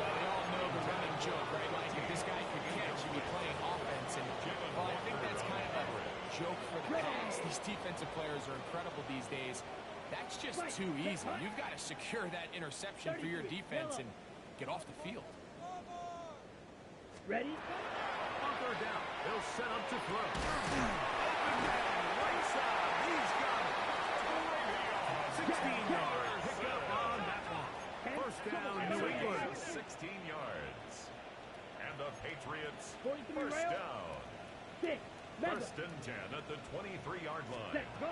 Well, they all know the running joke, right? Like, if this guy could catch, he'd be playing offense. And, well, I think that's kind of a joke for the pass. These defensive players are incredible these days. That's just too easy. You've got to secure that interception for your defense and get off the field. Ready. On 3rd down, they'll set up to throw. Open man, right side. He's got it. 16-yard pickup on that one. First down, It's New a gain England. of 16 yards. And the Patriots 43 first rail. down. 6. Mega. First and 10 at the 23-yard line. Set. Go.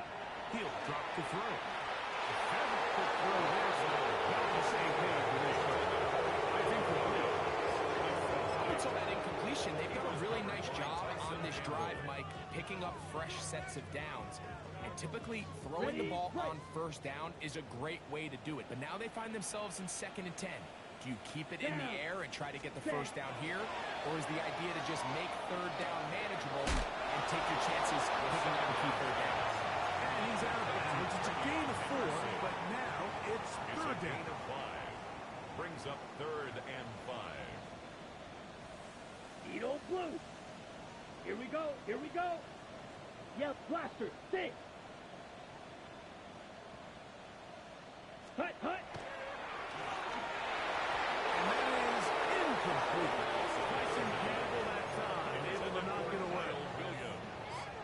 He'll drop to throw. Have a quick throw there, so they're on the same page with this one. I think we're clear. Up until that incompletion, they've done a really nice job on this drive, Mike, picking up fresh sets of downs. And typically, throwing the ball on first down is a great way to do it. But now they find themselves in 2nd and 10. Do you keep it in the air and try to get the first down here? Or is the idea to just make 3rd down manageable and take your chances picking up a key 3rd down? And he's out of bounds. It's a gain of 4, but now it's It's a 3rd gain down. of 5. Brings up 3rd and 5. Edo Blue. Here we go. Here we go. Yep, blaster. 6. Hut, hut. And that is incomplete. Tyson Campbell that time, able to knock it away. Williams.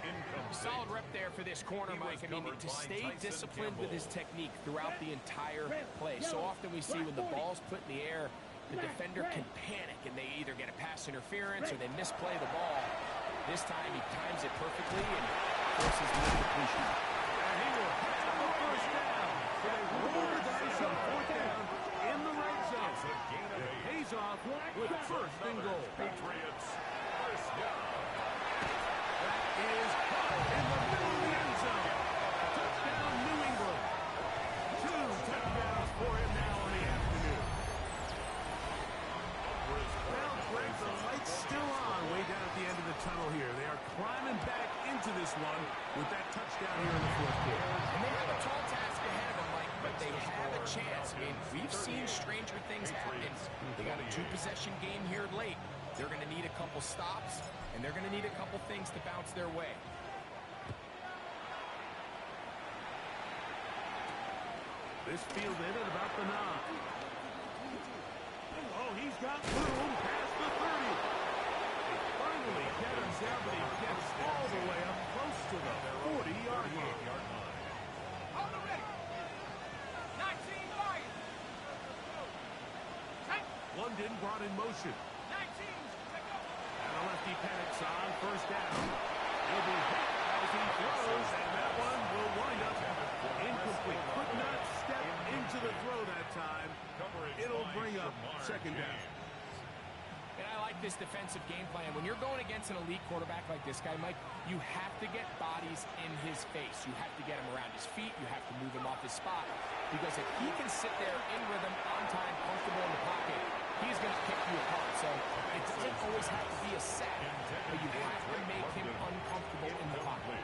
Incomplete. Solid rep there for this corner, He Mike. was I mean, covered to by stay Tyson disciplined with his Campbell. technique throughout the entire play. So often we see when the ball's put in the air, the defender can panic and they either get a pass interference or they misplay the ball. This time he times it perfectly and forces the incompletion. And he will have the first down. So they roll the dice on 4th down in the red zone. It's a gain of It 8. pays off with 1st and goal. Patriots first down. That is caught in the middle of the end zone. Touchdown, New England. 2 touchdowns for him now in the afternoon. Well, Greg, the light's still on way down at the end of the tunnel here. They are climbing back into this one with that touchdown here in the 4th quarter. And they have a tall task ahead of them, Mike, but they have a chance. I mean, we've seen stranger things happen. They got a 2-possession game here late. They're going to need a couple stops, and they're going to need a couple things to bounce their way. This fielded at about the 9. Oh, he's got room past the 30. They finally get him down, but he gets all the way up close to the 40-yard line. On the ready. 19 Lions. London brought in motion. 19's. Take up. And a lefty panics on 1st down. He'll be hit as he throws, and that one will wind up incomplete. Could not step into the throw that time. It'll bring up 2nd down. And I like this defensive game plan. When you're going against an elite quarterback like this guy, Mike, you have to get bodies in his face. You have to get him around his feet. You have to move him off his spot. Because if he can sit there in rhythm, on time, comfortable in the pocket, he's going to pick you apart. So it doesn't always have to be a sack, but you have to make him uncomfortable in the pocket.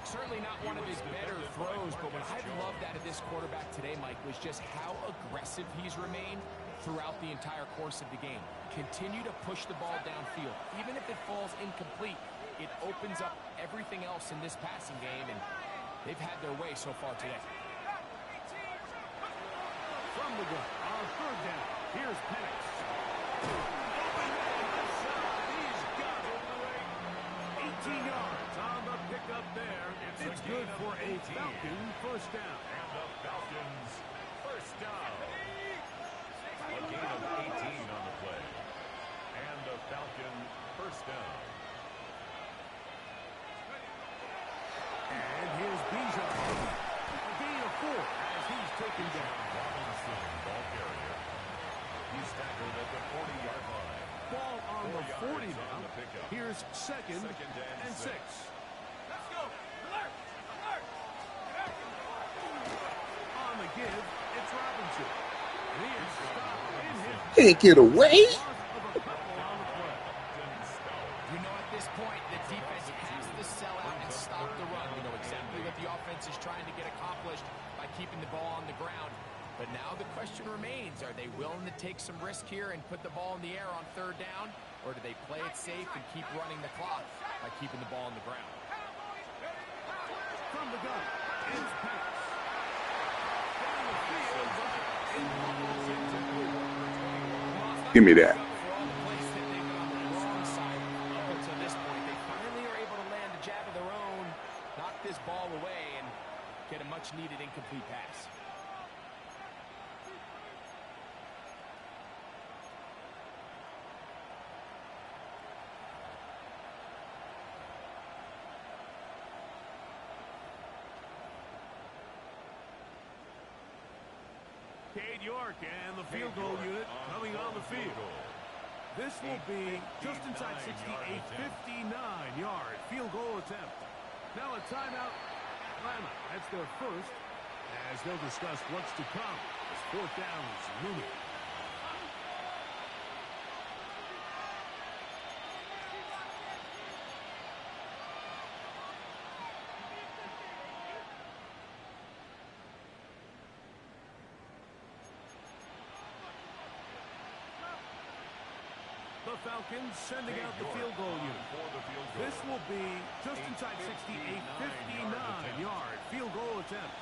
Certainly not one of his better throws, but what I loved out of this quarterback today, Mike, was just how aggressive he's remained throughout the entire course of the game. Continue to push the ball downfield. Even if it falls incomplete, it opens up everything else in this passing game, and they've had their way so far today. From the gun on 3rd down. Here's Penix. Open man left side. He's got it. 18 yards on the pickup there. It's good for a Falcon first down. And the Falcons first down. A gain of 18 on the play. And the Falcon first down. And here's Bijan. A gain of 4 as he's taken down. Robinson, ball carrier. He's tackled at the 40-yard line. Ball on the 40 yards now. on the pickup. Here's second and 6. Let's go. Alert. Alert. On the give, it's Robinson. And he is stopped in his Can't get away. loss of a couple on the play. You know, at this point, the defense has to sell out and stop the run. You know exactly what the offense is trying to get accomplished by keeping the ball on the ground. But now the question remains, are they willing to take some risk here and put the ball in the air on 3rd down? Or do they play it safe and keep running the clock by keeping the ball on the ground? From the gun, it's Penix. Down the field, but it falls incomplete. Give me that. For all the plays that they've been on the wrong side up until this point, they finally are able to land a jab of their own, knock this ball away, and get a much-needed incomplete pass. Cade York and the field goal unit coming on the field. This will be just inside 60, a 59-yard field goal attempt. Now a timeout. Atlanta, that's their first, as they'll discuss what's to come as fourth down is looming. The Falcons sending out the field goal unit. This will be just inside 60, a 59-yard field goal attempt.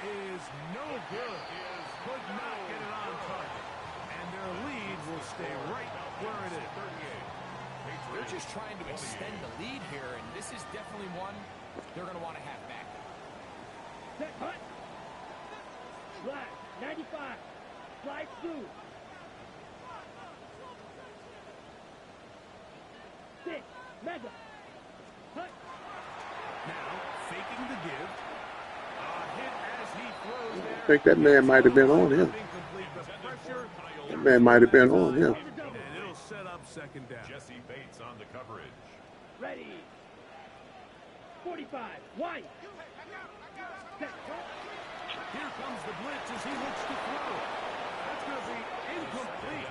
Is no good. Could not get it on target. And their lead will stay right where it is. They're just trying to extend the lead here, and this is definitely one they're going to want to have back. Set, hut. Slide, 95. Slide through. 6, mega. Hut. Now, faking the give. I think that man might have been on him. That man might have been on him. And it'll set up second down. Jesse Bates on the coverage. Ready. 45. White. Set. Here comes the blitz as he looks to throw. That's going to be incomplete.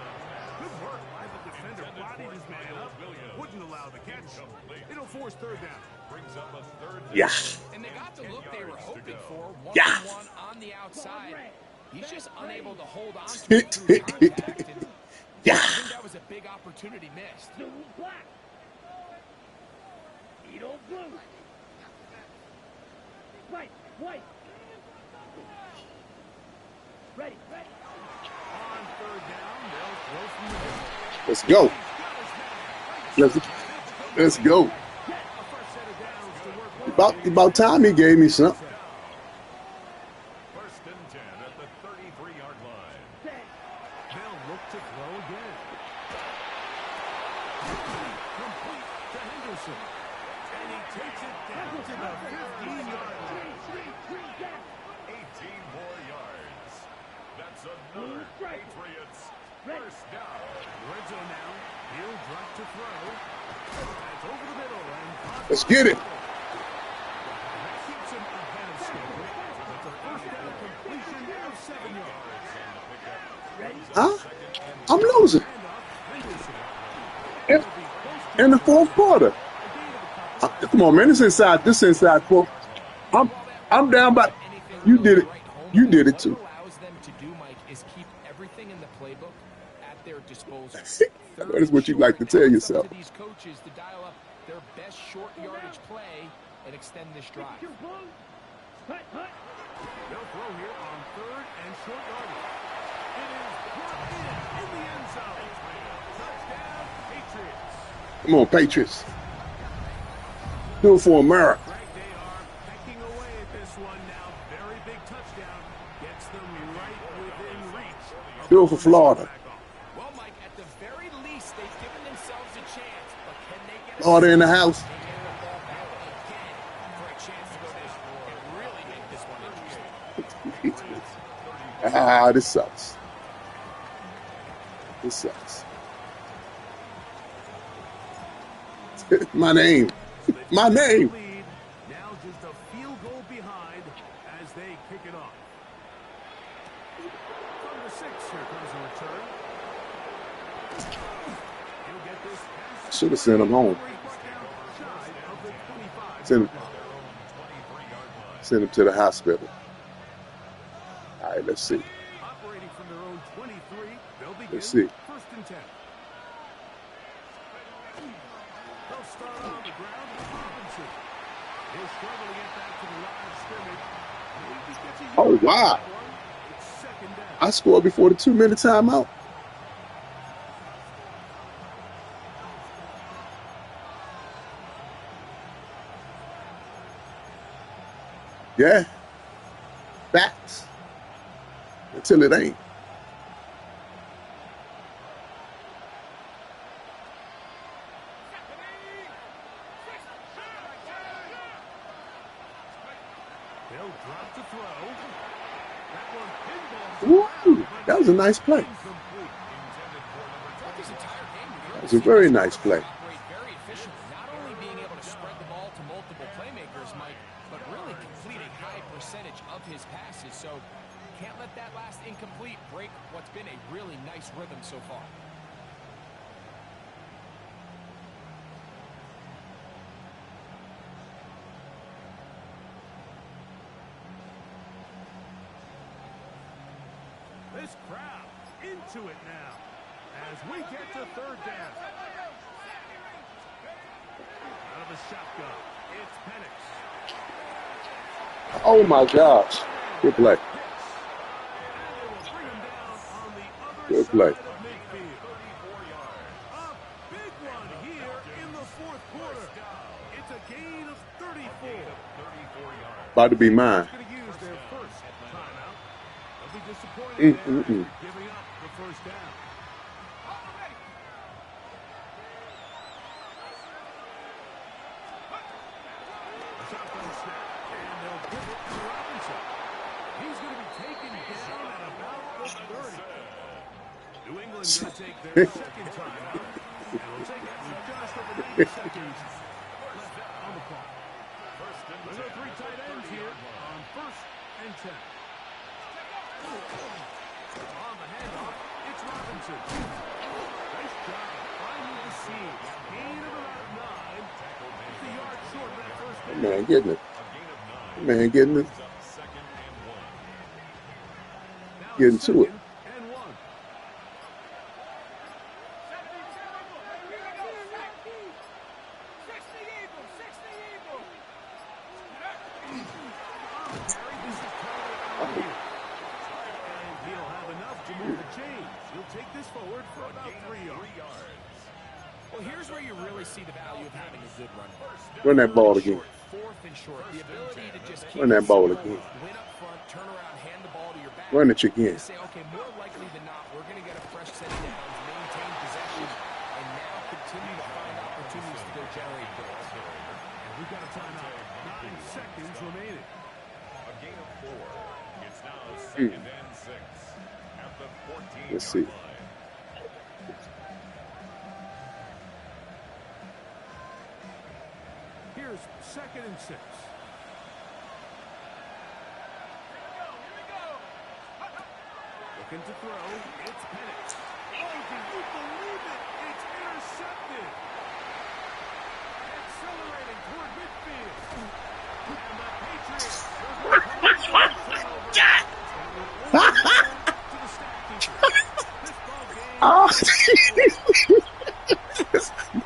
Good work by the defender. Bodied his man up. Wouldn't allow the catch. It'll force third down. Brings up a third down. Yeah. And they got the look they were hoping for. Yeah. One on the outside. He's just unable to hold on to it through contact. And Yeah. I think that was a big opportunity missed. Black. Edo blue. White. White. Ready. Ready. On third down, they'll throw from the middle. Let's go. Let's go. About time he gave me something. First and 10 at the 33-yard line. They'll look to throw again. Complete to Henderson. And he takes it down to the 15-yard line. 18 more yards. That's another Patriots first down. Red zone now. He'll drop to throw. That's over the middle. And Let's get it. that keeps him ahead of schedule. That's a first down completion of 7 yards. Huh? I'm losing. Henderson. In the fourth quarter. Come on, man. This inside fourth. I'm down by. You did it. You did it too. What allows them to do, Mike, is keep everything in the playbook at their disposal. That is what you like to tell yourself. To these coaches to dial up their best short yardage play and extend this drive. Hut. Hut. They'll throw here on third and short yardage. It is brought in the end zone. Touchdown, Patriots. Come on, Patriots. Do it for America. Greg, they are pecking away at this one now. Very big touchdown. Gets them right within reach. Do it for Florida. Well, Mike, at the very least, they've given themselves a chance, but can they get Florida in the house. They get the ball back again for a chance to go this and really make this one interesting. This sucks. This sucks. My name. My name. Lead. Now just a field goal behind as they kick it off. From the 6, here comes a return. He'll get this pass. Should have sent him home. Send him to the hospital. All right, let's see. Operating from their own 23, they'll begin Let's see. first and 10. They'll start on the ground with Robinson. He'll struggle to get back to the line of scrimmage. Maybe gets a Oh, yard wow. on that one. It's second down. I scored before the 2-minute timeout. Yeah. Facts. Until it ain't. They'll drop to throw. That one pinballs Woo! around, That was a nice play. incomplete. This entire game, That was a very nice play. operate very efficiently, not only being able to spread the ball to multiple playmakers, Mike, but really complete a high percentage of his passes. So can't let that last incomplete break what's been a really nice rhythm so far. This crowd into it now as we get to third down. Out of the shotgun, it's Penix. Oh my gosh. Good play. And they will bring him down on the other Good side play. of midfield. 34 yards. A big one here in the fourth quarter. It's a gain of 34. 34 yards. About to be mine. Going to use their first timeout. They'll be disappointed there after giving up the first down. Shotgun snap, and they'll give it to Robinson. He's going to be taken down at about the 30. New England going to take their second timeout, and they'll take it with just over 90 seconds left on the clock. There's no three tight ends here on 1st and 10. On the handoff, it's Robinson. Nice job finding the seam. Gain of about 9. It's a yard short of that first down. Man, getting it. A gain of 9. Man, getting it. Brings up second and 1. Now Getting it's to it. 2nd and 1. And he'll have enough to move the chains. He'll take this forward for about 3 yards. Well, here's where you really see the value of having a good run. Run that ball again. Fourth and short. The ability to just keep Run that it ball simple, again. win up front, turn around, hand the ball to your back. Run it again. And say, okay, more likely than not, we're going to get a fresh set of downs, maintain possession, and now continue to find opportunities to go generate goals. And we've got a timeout. 9 seconds remaining. A gain of 4. It's now second and 6 at the 14-yard Let's see. line. Here's 2nd and 6. Looking to throw. It's Penix. Oh, do you believe it? It's intercepted. Accelerating toward midfield. And the Patriots. To the stat keeper. This ball game. Oh,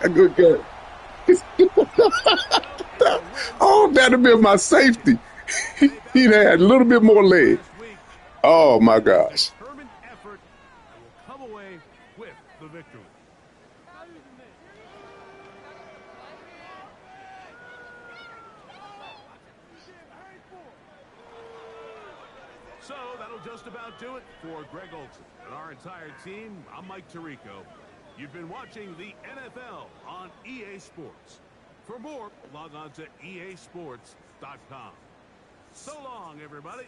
a good game. Oh, that'd have been my safety. He'd had a little bit more leg. Oh my gosh. Determined effort and will come away with the victory. So that'll just about do it for Greg Olson and our entire team. I'm Mike Tirico. You've been watching the NFL on EA Sports. For more, log on to easports.com. So long, everybody.